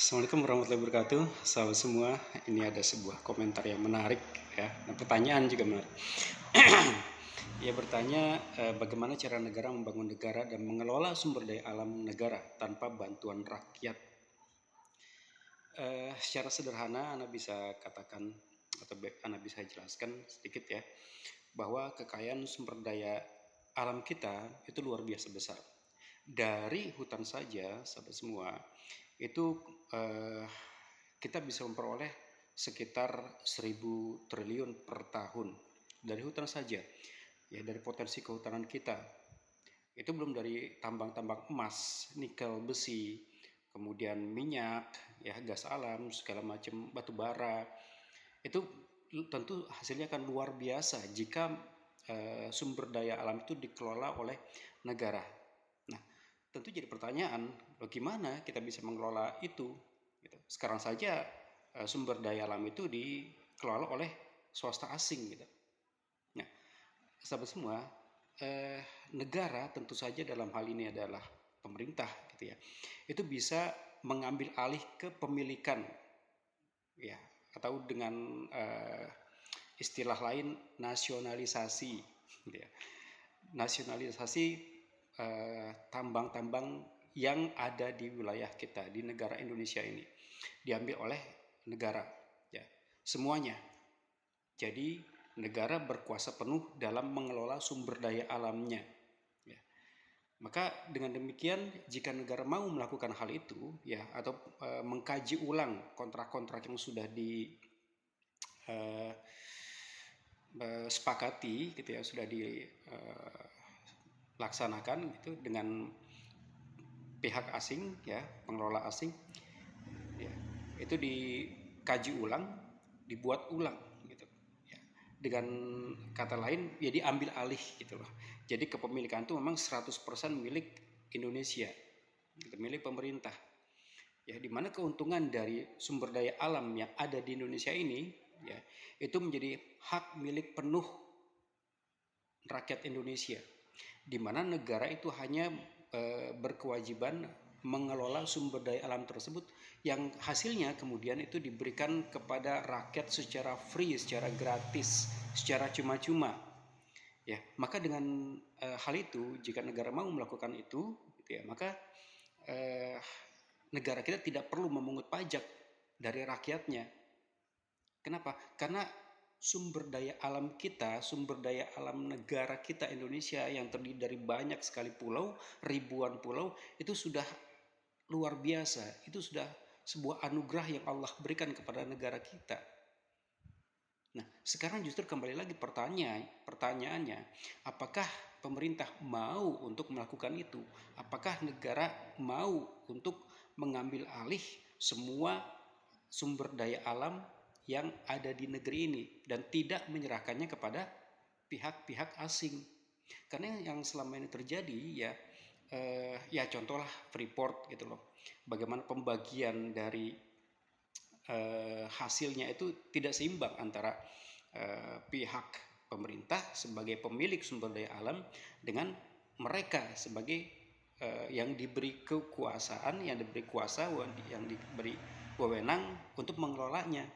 Assalamualaikum warahmatullahi wabarakatuh. Sahabat semua, ini ada sebuah komentar yang menarik ya, dan pertanyaan juga menarik. Ia bertanya, bagaimana cara negara membangun negara dan mengelola sumber daya alam negara tanpa bantuan rakyat. Secara sederhana, Anda bisa katakan atau Anda bisa jelaskan sedikit ya, bahwa kekayaan sumber daya alam kita itu luar biasa besar. Dari hutan saja, sahabat semua, itu kita bisa memperoleh sekitar 1.000 triliun per tahun dari hutan saja, ya, dari potensi kehutanan kita. Itu belum dari tambang-tambang emas, nikel, besi, kemudian minyak, ya, gas alam, segala macam, batu bara. Itu tentu hasilnya akan luar biasa jika sumber daya alam itu dikelola oleh negara. Nah, tentu jadi pertanyaan, bagaimana kita bisa mengelola itu? Sekarang saja sumber daya alam itu dikelola oleh swasta asing, gitu. Nah, sahabat semua, negara tentu saja dalam hal ini adalah pemerintah, gitu ya. Itu bisa mengambil alih kepemilikan, ya, atau dengan istilah lain nasionalisasi, gitu ya. Nasionalisasi tambang-tambang yang ada di wilayah kita, di negara Indonesia ini, diambil oleh negara, ya, semuanya. Jadi negara berkuasa penuh dalam mengelola sumber daya alamnya, ya. Maka dengan demikian, jika negara mau melakukan hal itu, ya, atau mengkaji ulang kontrak-kontrak yang sudah disepakati, gitu ya, sudah dilaksanakan gitu dengan pihak asing, ya, pengelola asing, ya, itu dikaji ulang, dibuat ulang, gitu, ya. Dengan kata lain, ya, diambil alih, gitu loh. Jadi kepemilikan itu memang 100% milik Indonesia, gitu, milik pemerintah, ya, dimana keuntungan dari sumber daya alam yang ada di Indonesia ini, ya, itu menjadi hak milik penuh rakyat Indonesia, dimana negara itu hanya berkewajiban mengelola sumber daya alam tersebut yang hasilnya kemudian itu diberikan kepada rakyat secara free, secara gratis, secara cuma-cuma, ya. Maka dengan hal itu, jika negara mau melakukan itu, gitu ya, maka negara kita tidak perlu memungut pajak dari rakyatnya. Kenapa? Karena sumber daya alam kita, sumber daya alam negara kita Indonesia yang terdiri dari banyak sekali pulau, ribuan pulau, itu sudah luar biasa. Itu sudah sebuah anugerah yang Allah berikan kepada negara kita. Nah, sekarang justru kembali lagi pertanyaannya, apakah pemerintah mau untuk melakukan itu? Apakah negara mau untuk mengambil alih semua sumber daya alam yang ada di negeri ini dan tidak menyerahkannya kepada pihak-pihak asing? Karena yang selama ini terjadi, ya contohlah Freeport, gitu loh. Bagaimana pembagian dari hasilnya itu tidak seimbang antara pihak pemerintah sebagai pemilik sumber daya alam dengan mereka sebagai yang diberi kekuasaan, yang diberi kuasa, yang diberi wewenang untuk mengelolanya,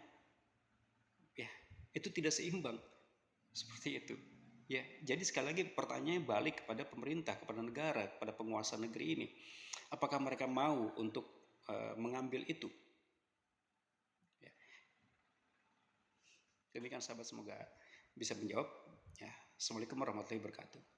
ya. Itu tidak seimbang, seperti itu, ya. Jadi sekali lagi pertanyaannya balik kepada pemerintah, kepada negara, kepada penguasa negeri ini, apakah mereka mau untuk mengambil itu, ya. Demikian sahabat, semoga bisa menjawab, ya. Assalamualaikum warahmatullahi wabarakatuh.